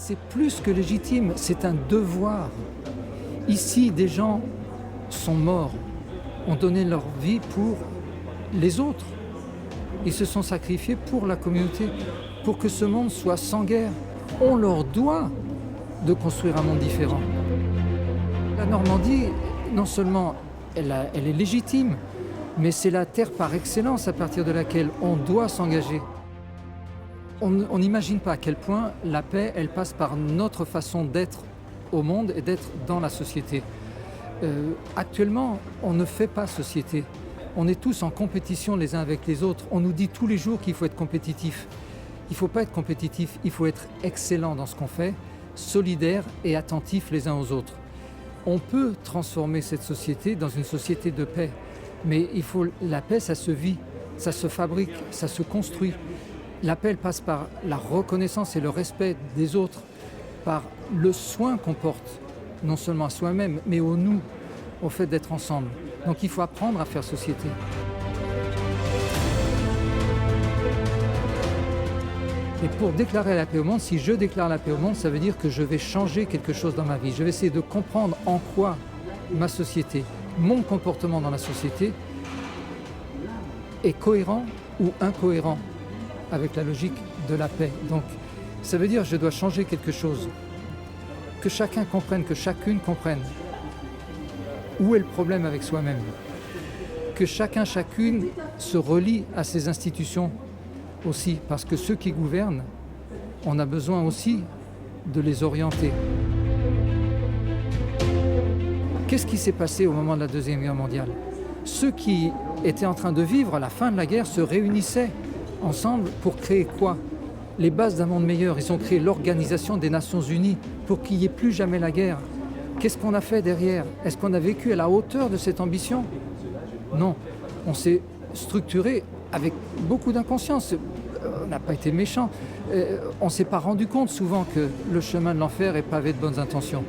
C'est plus que légitime, c'est un devoir. Ici, des gens sont morts, ont donné leur vie pour les autres. Ils se sont sacrifiés pour la communauté, pour que ce monde soit sans guerre. On leur doit de construire un monde différent. La Normandie, non seulement elle est légitime, mais c'est la terre par excellence à partir de laquelle on doit s'engager. On n'imagine pas à quel point la paix, elle passe par notre façon d'être au monde et d'être dans la société. Actuellement, on ne fait pas société. On est tous en compétition les uns avec les autres. On nous dit tous les jours qu'il faut être compétitif. Il ne faut pas être compétitif, il faut être excellent dans ce qu'on fait, solidaire et attentif les uns aux autres. On peut transformer cette société dans une société de paix, mais la paix, ça se vit, ça se fabrique, ça se construit. La paix, elle passe par la reconnaissance et le respect des autres, par le soin qu'on porte, non seulement à soi-même, mais au nous, au fait d'être ensemble. Donc il faut apprendre à faire société. Et pour déclarer la paix au monde, si je déclare la paix au monde, ça veut dire que je vais changer quelque chose dans ma vie. Je vais essayer de comprendre en quoi ma société, mon comportement dans la société est cohérent ou incohérent avec la logique de la paix. Donc ça veut dire que je dois changer quelque chose. Que chacun comprenne, que chacune comprenne où est le problème avec soi-même. Que chacun, chacune se relie à ces institutions aussi, parce que ceux qui gouvernent, on a besoin aussi de les orienter. Qu'est-ce qui s'est passé au moment de la Deuxième Guerre mondiale? Ceux qui étaient en train de vivre à la fin de la guerre se réunissaient ensemble pour créer quoi? Les bases d'un monde meilleur. Ils ont créé l'Organisation des Nations Unies pour qu'il n'y ait plus jamais la guerre. Qu'est-ce qu'on a fait derrière? Est-ce qu'on a vécu à la hauteur de cette ambition? Non. On s'est structuré avec beaucoup d'inconscience. On n'a pas été méchants. On ne s'est pas rendu compte souvent que le chemin de l'enfer est pavé de bonnes intentions.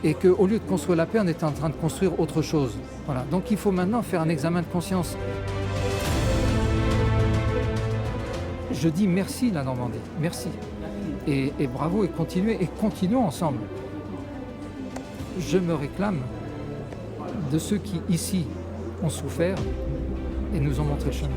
Et qu'au lieu de construire la paix, on était en train de construire autre chose. Voilà. Donc il faut maintenant faire un examen de conscience. Je dis merci la Normandie, merci. Et bravo et continuons ensemble. Je me réclame de ceux qui ici ont souffert et nous ont montré le chemin.